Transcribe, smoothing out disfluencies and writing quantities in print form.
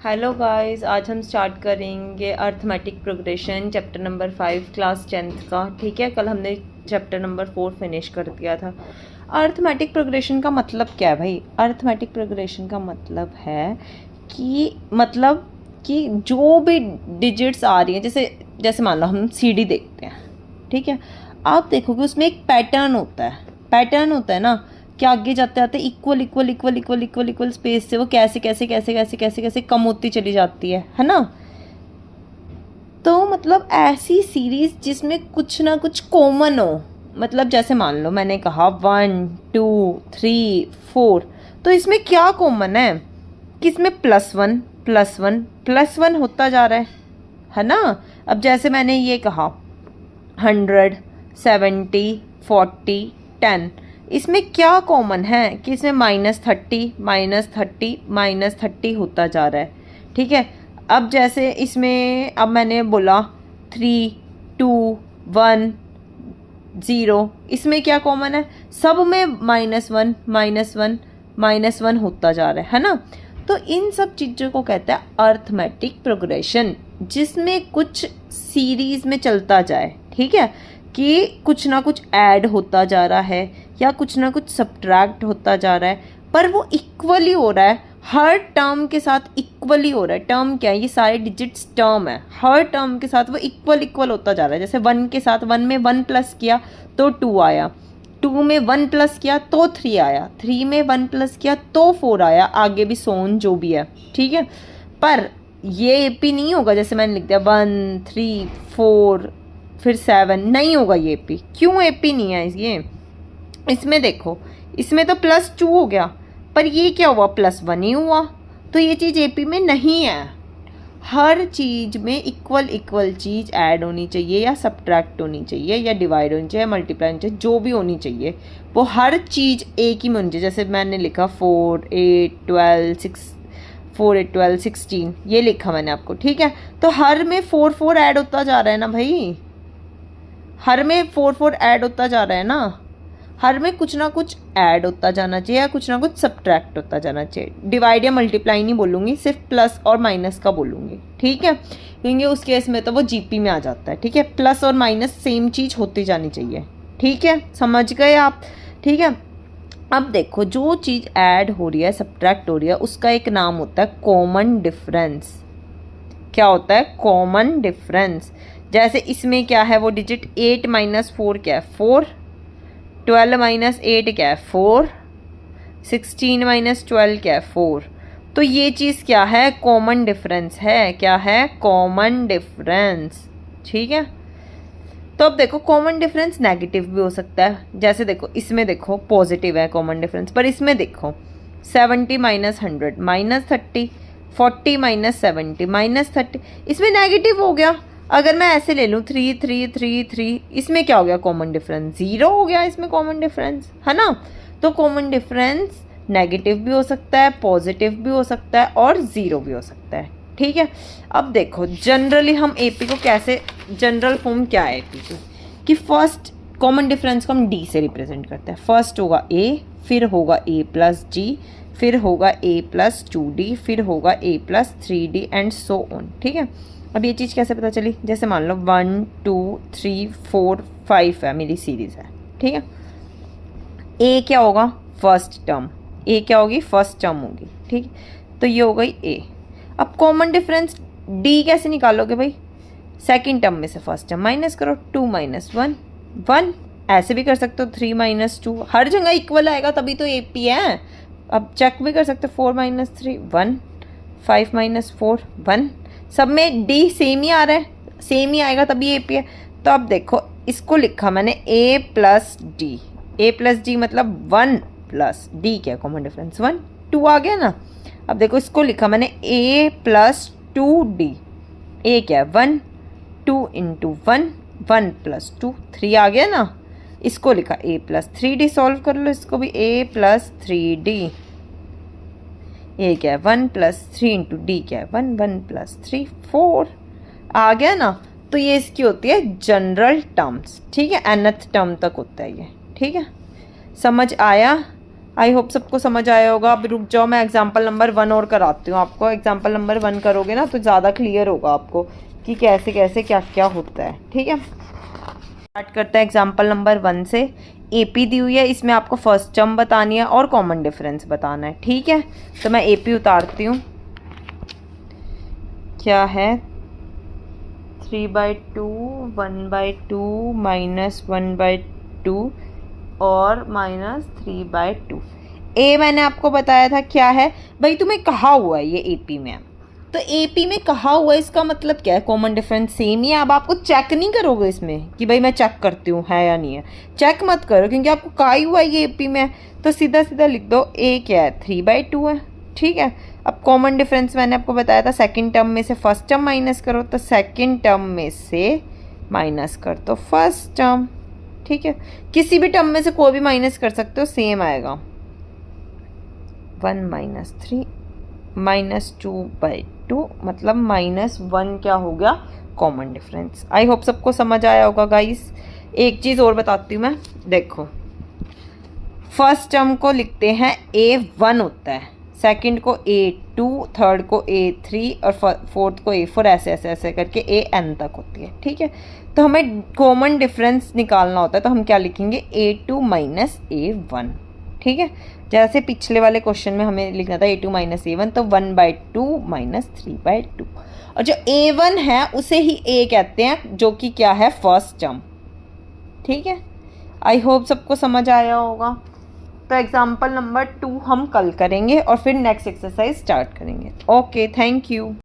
Hello guys, आज हम start करेंगे arithmetic progression chapter number 5 class 10th का। ठीक है, कल हमने चैप्टर नंबर 4 फिनिश कर दिया था। अर्थमेटिक प्रोग्रेशन का मतलब क्या है भाई? अर्थमेटिक प्रोग्रेशन का मतलब है कि जो भी डिजिट्स आ रही हैं, जैसे मान लो हम सीडी देखते हैं, ठीक है। आप देखोगे उसमें एक पैटर्न होता है ना, कि आगे जाते जाते equal equal equal equal equal equal space से वो कैसे कैसे कैसे कैसे कैसे कैसे कम होती चली जाती है ना। तो मतलब ऐसी सीरीज जिसमें कुछ ना कुछ कॉमन हो, मतलब जैसे मान लो मैंने कहा 1 2 3 4, तो इसमें क्या कॉमन है कि इसमें +1 +1 +1 होता जा रहा है ना। अब जैसे मैंने ये कहा 100 70 40 10, इसमें क्या कॉमन है कि इसमें -30 -30 -30 होता जा रहा है। ठीक है, अब जैसे इसमें अब मैंने बोला 3 2 1 0, इसमें क्या कॉमन है? सब में -1 -1 -1 होता जा रहा है ना। तो इन सब चीज़ों को कहते हैं अर्थमेटिक प्रोग्रेशन, जिसमें कुछ सीरीज में चलता जाए। ठीक है, कि कुछ ना कुछ ऐड होता जा रहा है या कुछ ना कुछ सब्ट्रैक्ट होता जा रहा है, पर वो इक्वली हो रहा है, हर टर्म के साथ इक्वली हो रहा है। टर्म क्या है? ये सारे डिजिट्स टर्म है, हर टर्म के साथ वो इक्वल इक्वल होता जा रहा है। जैसे 1 के साथ 1 में 1 प्लस किया तो 2 आया, 2 में 1 प्लस किया तो 3 आया, 3 में 1 प्लस किया तो 4 आया, आगे भी सोन जो भी है। ठीक है, पर ये एपी नहीं होगा। जैसे मैंने लिख दिया 1 3 4 फिर 7, नहीं होगा ये एपी। क्यों एपी नहीं है ये? इसमें देखो, इसमें तो +2 हो गया, पर ये क्या हुआ? +1 ही हुआ। तो ये चीज़ एपी में नहीं है। हर चीज़ में इक्वल इक्वल चीज़ ऐड होनी चाहिए या सब्ट्रैक्ट होनी चाहिए या डिवाइड होनी चाहिए, मल्टीप्लाई होनी चाहिए, जो भी होनी चाहिए वो हर चीज़ एक ही में होनी चाहिए। जैसे मैंने लिखा 4 8 12 6 4 8 12 16, ये लिखा मैंने आपको। ठीक है, तो हर में 4 4 ऐड होता जा रहा है ना भाई, हर में 4 4 ऐड होता जा रहा है ना। हर में कुछ ना कुछ ऐड होता जाना चाहिए या कुछ ना कुछ सब्ट्रैक्ट होता जाना चाहिए। डिवाइड या मल्टीप्लाई नहीं बोलूँगी, सिर्फ प्लस और माइनस का बोलूँगी। ठीक है, क्योंकि उस केस में तो वो जीपी में आ जाता है। ठीक है, प्लस और माइनस सेम चीज़ होती जानी चाहिए। ठीक है, समझ गए आप? ठीक है, अब देखो, जो चीज़ ऐड हो रही है सब्ट्रैक्ट हो रही है, उसका एक नाम होता है कॉमन डिफरेंस। क्या होता है? Common difference. जैसे इसमें क्या है वो डिजिट? 8 - 4 क्या है? 4। 12 - 8 क्या है? 4। 16 - 12 क्या है? 4। तो ये चीज़ क्या है? कॉमन डिफरेंस है। क्या है? Common difference. ठीक है, तो अब देखो, कॉमन डिफरेंस नेगेटिव भी हो सकता है। जैसे देखो, इसमें देखो पॉजिटिव है कॉमन डिफरेंस, पर इसमें देखो 70 - 100 -30, 40 - 70 -30, इसमें नेगेटिव हो गया। अगर मैं ऐसे ले लूँ 3 3 3 3, इसमें क्या हो गया? कॉमन डिफरेंस 0 हो गया इसमें कॉमन डिफरेंस, है ना। तो कॉमन डिफरेंस नेगेटिव भी हो सकता है, पॉजिटिव भी हो सकता है और 0 भी हो सकता है। ठीक है, अब देखो जनरली हम एपी को कैसे, जनरल फॉर्म क्या है एपी की, कि फर्स्ट कॉमन डिफरेंस को हम डी से रिप्रेजेंट करते हैं। फर्स्ट होगा ए, फिर होगा a + g, फिर होगा a + 2d, फिर होगा a + 3d and so on. ठीक है, अब ये चीज़ कैसे पता चली? जैसे मान लो 1 2 3 4 5 है, मेरी सीरीज़ है। ठीक है, ए क्या होगा? First term. ए क्या होगी? फर्स्ट टर्म होगी। ठीक, तो ये हो गई ए। अब कॉमन डिफरेंस डी कैसे निकालोगे भाई? सेकंड टर्म में से फर्स्ट टर्म माइनस करो, 2 - 1 1, ऐसे भी कर सकते हो 3 - 2, हर जगह इक्वल आएगा तभी तो एपी है। अब चेक भी कर सकते हो 4 - 3 1, 5 - 4 1, सब में डी सेम ही आ रहा है, सेम ही आएगा तभी एपी है। तो अब देखो, इसको लिखा मैंने a + d, a + d मतलब 1 + d, क्या कॉमन डिफरेंस 1 2 आ गया ना। अब देखो, इसको लिखा मैंने a + 2d, a क्या है? 1, 2 × 1 1 + 2 3 आ गया ना। इसको लिखा a + 3d, सॉल्व कर लो इसको भी, a + 3d, a क्या है? 1 + 3 × d क्या है? 1 1 + 3 4 आ गया ना। तो ये इसकी होती है जनरल टर्म्स। ठीक है, nth टर्म तक होता है ये। ठीक है, समझ आया? आई होप सबको समझ आया होगा। अब रुक जाओ, मैं एग्जाम्पल नंबर 1 और कराती हूँ आपको। एग्जाम्पल नंबर 1 करोगे ना तो ज़्यादा क्लियर होगा आपको कि कैसे कैसे क्या क्या होता है। ठीक है, स्टार्ट करते हैं एग्जाम्पल नंबर 1 से। एपी दी हुई है, इसमें आपको फर्स्ट टर्म बतानी है और कॉमन डिफरेंस बताना है। ठीक है, तो मैं एपी उतारती हूँ। क्या है 3/2, 1/2, -1/2 और -3/2। ए मैंने आपको बताया था क्या है भाई, तुम्हें कहा हुआ है ये एपी में। तो एपी में कहा हुआ है, इसका मतलब क्या है, कॉमन डिफरेंस सेम ही है। अब आपको चेक नहीं करोगे इसमें कि भाई मैं चेक करती हूँ है या नहीं है, चेक मत करो क्योंकि आपको कहा ही हुआ है ये एपी में। तो सीधा सीधा लिख दो ए क्या है 3/2 है। ठीक है, अब कॉमन डिफरेंस मैंने आपको बताया था सेकंड टर्म में से फर्स्ट टर्म माइनस करो, तो सेकंड टर्म में से माइनस कर दो फर्स्ट टर्म। ठीक है, किसी भी टर्म में से कोई भी माइनस कर सकते हो, सेम आएगा। 1 - 3 -2/2 मतलब -1 क्या हो गया, कॉमन डिफरेंस। आई होप सबको समझ आया होगा गाइस। एक चीज़ और बताती हूँ मैं, देखो फर्स्ट टर्म को लिखते हैं A1 होता है, सेकंड को A2, थर्ड को A3 और फोर्थ को A4, ऐसे ऐसे ऐसे करके AN तक होती है। ठीक है, तो हमें कॉमन डिफरेंस निकालना होता है, तो हम क्या लिखेंगे A2 - A1। ठीक है, जैसे पिछले वाले क्वेश्चन में हमें लिखना था A2 - A1, तो 1/2 - 3/2। और जो A1 है उसे ही A कहते हैं, जो कि क्या है फर्स्ट टर्म। ठीक है, आई होप सबको समझ आया होगा। तो एग्जाम्पल नंबर 2 हम कल करेंगे और फिर नेक्स्ट एक्सरसाइज स्टार्ट करेंगे। Okay, thank you.